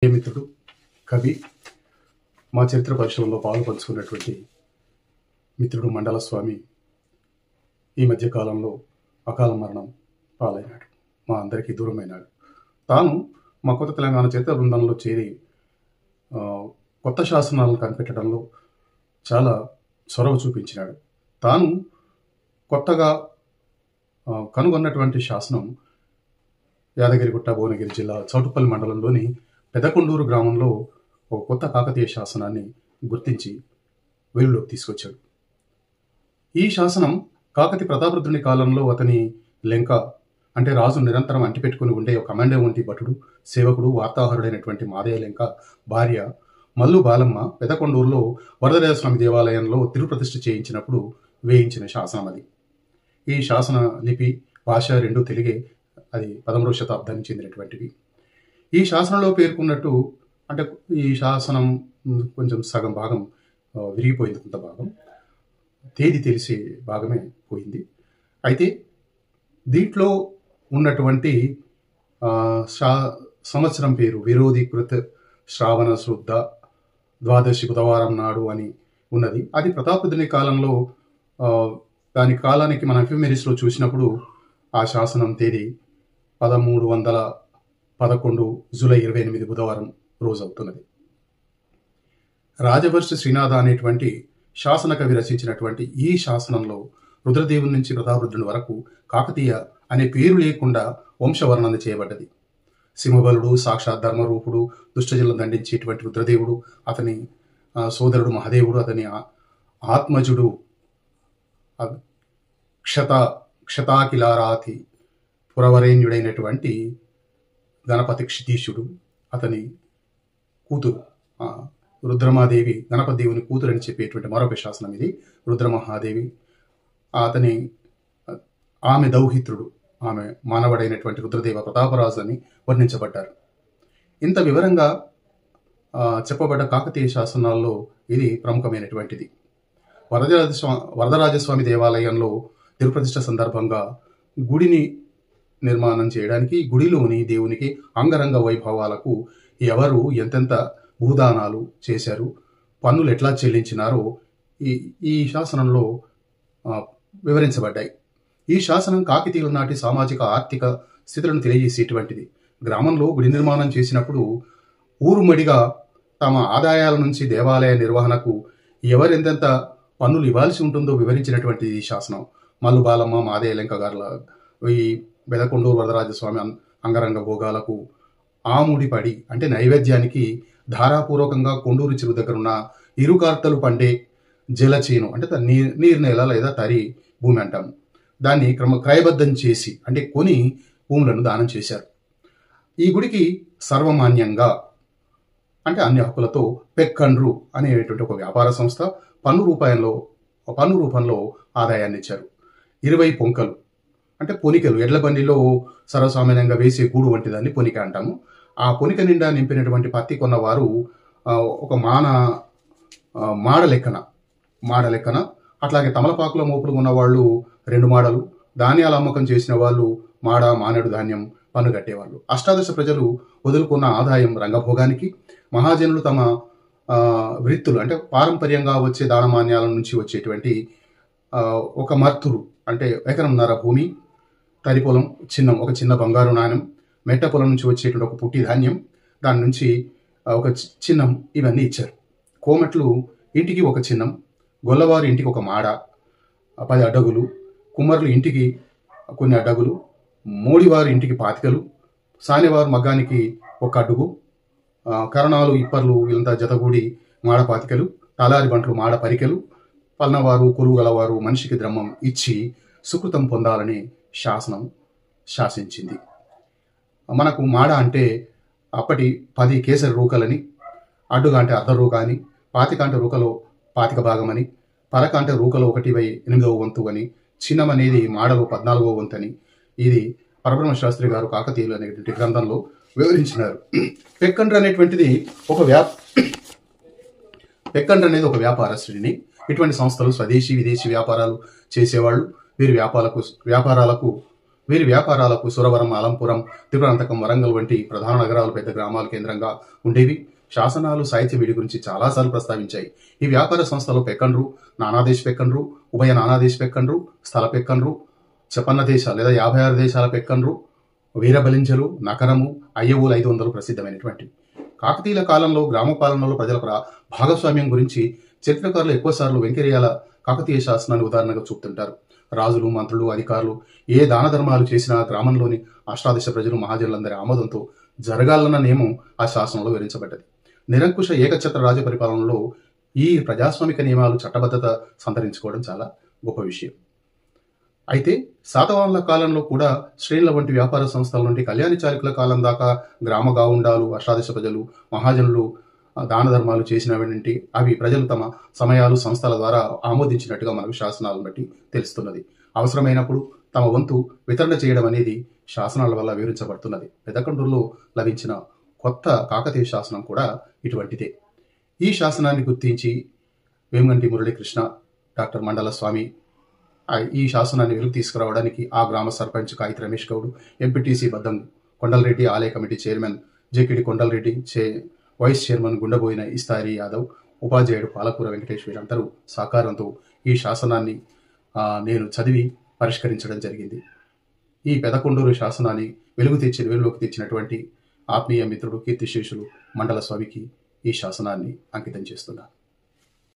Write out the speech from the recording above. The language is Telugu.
మిత్రుడు, కవి, మా చరిత్ర పరిశ్రమలో పాలు పంచుకున్నటువంటి మిత్రుడు మండల స్వామి ఈ మధ్య కాలంలో అకాల మరణం పాలైనాడు. మా అందరికీ దూరమైనాడు. తాను మా కొత్త తెలంగాణ చరిత్ర బృందంలో చేరి కొత్త శాసనాలను కనిపెట్టడంలో చాలా చొరవ చూపించినాడు. తాను కొత్తగా కనుగొన్నటువంటి శాసనం యాదగిరిగుట్ట, భువనగిరి జిల్లా చౌటుపల్లి మండలంలోని పెదకొండూరు గ్రామంలో ఒక కొత్త కాకతీయ శాసనాన్ని గుర్తించి వెలుగులోకి తీసుకొచ్చాడు. ఈ శాసనం కాకతి ప్రతాపరుద్రుని కాలంలో అతని లెంక అంటే రాజు నిరంతరం అంటిపెట్టుకుని ఉండే ఒక కమాండో వంటి భటుడు, సేవకుడు, వార్తాహరుడైనటువంటి మాదయ్య లెంక భార్య మల్లు బాలమ్మ పెదకొండూరులో వరదరాజస్వామి దేవాలయంలో తిరుప్రతిష్ఠ చేయించినప్పుడు వేయించిన శాసనం అది. ఈ శాసన లిపి, భాష రెండు తెలుగే. అది 11వ శతాబ్దానికి చెందినటువంటివి. ఈ శాసనంలో పేర్కొన్నట్టు అంటే ఈ శాసనం కొంచెం సగం భాగం విరిగిపోయింది, కొంత భాగం తేదీ తెలిసే భాగమే పోయింది. అయితే దీంట్లో ఉన్నటువంటి సంవత్సరం పేరు విరోధీకృత శ్రావణ శుద్ధ ద్వాదశి బుధవారం నాడు అని ఉన్నది. అది ప్రతాపరుద్రుని కాలంలో దాని కాలానికి మన ఎఫ్ఎంఎరిస్లో చూసినప్పుడు ఆ శాసనం తేదీ 1311 జూలై 28 బుధవారం రోజు అవుతున్నది. రాజవర్ష శ్రీనాథ అనేటువంటి శాసన కవి రచించినటువంటి ఈ శాసనంలో రుద్రదేవుని నుంచి ప్రతాపరుద్రుని వరకు కాకతీయ అనే పేరు లేకుండా వంశవర్ణన చేయబడ్డది. సింహబలుడు సాక్షాత్ ధర్మరూపుడు, దుష్టజలను దండించేటువంటి రుద్రదేవుడు, అతని సోదరుడు మహాదేవుడు, అతని ఆత్మజుడు క్షతాకిలారాతి పురవరేణ్యుడైనటువంటి గణపతి క్షితీశుడు, అతని కూతురు రుద్రమాదేవి, గణపతి దేవుని కూతురు అని చెప్పేటువంటి మరొక శాసనం ఇది. రుద్రమహాదేవి ఆమె దౌహిత్రుడు, ఆమె మానవుడైనటువంటి రుద్రదేవ ప్రతాపరాజు అని వర్ణించబడ్డారు. ఇంత వివరంగా చెప్పబడ్డ కాకతీయ శాసనాల్లో ఇది ప్రముఖమైనటువంటిది. వరదరాజస్వామి దేవాలయంలో తిరుప్రతిష్ఠ సందర్భంగా గుడిని నిర్మాణం చేయడానికి గుడిలోని దేవునికి అంగరంగ వైభవాలకు ఎవరు ఎంతెంత భూదానాలు చేశారు, పన్నులు ఎట్లా చెల్లించినారో ఈ శాసనంలో వివరించబడ్డాయి. ఈ శాసనం కాకతీయుల నాటి సామాజిక ఆర్థిక స్థితులను తెలియజేసేటువంటిది. గ్రామంలో గుడి నిర్మాణం చేసినప్పుడు ఊరుమడిగా తమ ఆదాయాల నుంచి దేవాలయ నిర్వహణకు ఎవరెంతెంత పన్నులు ఇవ్వాల్సి ఉంటుందో వివరించినటువంటిది ఈ శాసనం. మల్లు బాలమ్మ, మాదయ్య లెంక గారుల ఈ పెదకొండూరు వరదరాజస్వామి అంగరంగ భోగాలకు ఆముడిపడి అంటే నైవేద్యానికి ధారాపూర్వకంగా కొండూరు చెరువు దగ్గరున్న ఇరుకార్తలు పండే జలచేను అంటే నీరు నేల లేదా తరి భూమి అంటాము, దాన్ని క్రయబద్ధం చేసి అంటే కొని భూములను దానం చేశారు. ఈ గుడికి సర్వమాన్యంగా అంటే అన్ని హక్కులతో పెక్కండ్రు అనేటువంటి ఒక వ్యాపార సంస్థ పన్ను రూపంలో ఆదాయాన్ని ఇచ్చారు. 20 పొంకలు అంటే పొనికలు, ఎడ్ల బండిలో సర్వసామాన్యంగా వేసే గూడు వంటి దాన్ని పొనిక అంటాము. ఆ పొనిక నిండా నింపినటువంటి పత్తి కొన్నవారు ఒక మాడ లెక్కన, అట్లాగే తమలపాకుల మోపులు ఉన్నవాళ్ళు 2 మాడలు, ధాన్యాల అమ్మకం చేసిన వాళ్ళు మానేడు ధాన్యం పన్ను కట్టేవాళ్ళు. అష్టాదశ ప్రజలు వదులుకున్న ఆదాయం రంగభోగానికి, మహాజనులు తమ వృత్తులు అంటే పారంపర్యంగా వచ్చే దానమాన్యాల నుంచి వచ్చేటువంటి ఒక మర్తులు అంటే ఎకరంన్నర భూమి, తరి పొలం, ఒక చిన్న బంగారు నాణ్యం, మెట్ట పొలం నుంచి వచ్చేటువంటి ఒక పుట్టి ధాన్యం, దాని నుంచి ఒక చిన్నం, ఇవన్నీ ఇచ్చారు. కోమట్లు ఇంటికి ఒక చిన్నం, గొల్లవారి ఇంటికి ఒక మాడ 10 అడ్డగులు, కుమ్మరులు ఇంటికి కొన్ని అడ్డగులు, మోడివారి ఇంటికి 25, సానెవారు మగ్గానికి 1 అడ్డుగు, కరణాలు ఇప్పర్లు వీళ్ళంతా జతగూడి మాడ 25, తలారి బంట్లు మాడ 10, పల్నవారు కొలువు గలవారు మనిషికి ద్రమ్మం ఇచ్చి సుకృతం పొందాలని శాసనం శాసించింది. మనకు మాడ అంటే అప్పటి 10 కేసరి రూకలని, అడ్డుగా అంటే అర్ధ రూక అని, 25 అంటే రూకలో 25 భాగం అని, పరక అంటే రూకలో 1/8వ వంతు అని, చిన్నం అనేది మాడలో 14వ వంతు అని ఇది పరబ్రహ్మ శాస్త్రి గారు కాకతీయులు అనేటువంటి గ్రంథంలో వివరించినారు. పెక్కండ్ర అనేటువంటిది ఒక వ్యాపార శ్రేణి. ఇటువంటి సంస్థలు స్వదేశీ విదేశీ వ్యాపారాలు చేసేవాళ్ళు. వీరి వ్యాపారాలకు వీరి వ్యాపారాలకు సురవరం, అలంపురం, త్రిపురాంతకం, వరంగల్ వంటి ప్రధాన నగరాలు పెద్ద గ్రామాల కేంద్రంగా ఉండేవి. శాసనాలు సాహిత్య వీడి గురించి చాలాసార్లు ప్రస్తావించాయి. ఈ వ్యాపార సంస్థలు పెక్కన్రు, నానాదేశ పెక్కన్రు, ఉభయ నానాదేశ పెక్కన్రు, స్థల పెక్కన్రు, చెప్పన్న దేశాలు లేదా 56 దేశాల పెక్కన్రు, వీరబలింజలు, నకరము, అయ్యవులు 500 ప్రసిద్ధమైనటువంటివి. కాకతీయుల కాలంలో గ్రామ పాలనలో ప్రజల భాగస్వామ్యం గురించి చరిత్రకారులు ఎక్కువసార్లు వెంకయ్యాల కాకతీయ శాసనాన్ని ఉదాహరణగా చూపుతుంటారు. రాజులు, మంత్రులు, అధికారులు ఏ దాన ధర్మాలు చేసినా గ్రామంలోని అష్టాదశ ప్రజలు, మహాజనులందరి ఆమోదంతో జరగాలన్న నియమం ఆ శాసనంలో వివరించబడ్డది. నిరంకుశ ఏకఛత్ర రాజ పరిపాలనలో ఈ ప్రజాస్వామిక నియమాలు చట్టబద్ధత సంతరించుకోవడం చాలా గొప్ప విషయం. అయితే శాతవాహనుల కాలంలో కూడా శ్రేణుల వంటి వ్యాపార సంస్థల నుండి కళ్యాణి చాళుక్యుల కాలం దాకా గ్రామ గావుండాలు, అష్టాదశ ప్రజలు, మహాజనులు దాన ధర్మాలు చేసినవంటి అవి ప్రజలు తమ సమయాలు, సంస్థల ద్వారా ఆమోదించినట్టుగా మనకు శాసనాలను బట్టి తెలుస్తున్నది. అవసరమైనప్పుడు తమ వంతు వితరణ చేయడం అనేది శాసనాల వల్ల వివరించబడుతున్నది. పెదకండూరులో లభించిన కొత్త కాకతీయ శాసనం కూడా ఇటువంటిదే. ఈ శాసనాన్ని గుర్తించి వేమగంటి మురళీకృష్ణ, డాక్టర్ మండల స్వామి ఈ శాసనాన్ని వెలుగు తీసుకురావడానికి ఆ గ్రామ సర్పంచ్ కాయితి రమేష్ గౌడ్, ఎంపీటీసీ బద్దం కొండలరెడ్డి, ఆలయ committee chairman Jekidi Kondala Reddy, vice chairman Gundaboina Istari Yadav, ఉపాధ్యాయుడు పాలకూర వెంకటేష్ వీరందరూ సహకారంతో ఈ శాసనాన్ని నేను చదివి పరిష్కరించడం జరిగింది. ఈ పెదకొండూరు శాసనాన్ని వెలుగులోకి తెచ్చినటువంటి ఆత్మీయ మిత్రుడు, కీర్తిశేషులు మండల స్వామికి ఈ శాసనాన్ని అంకితం చేస్తున్నాను.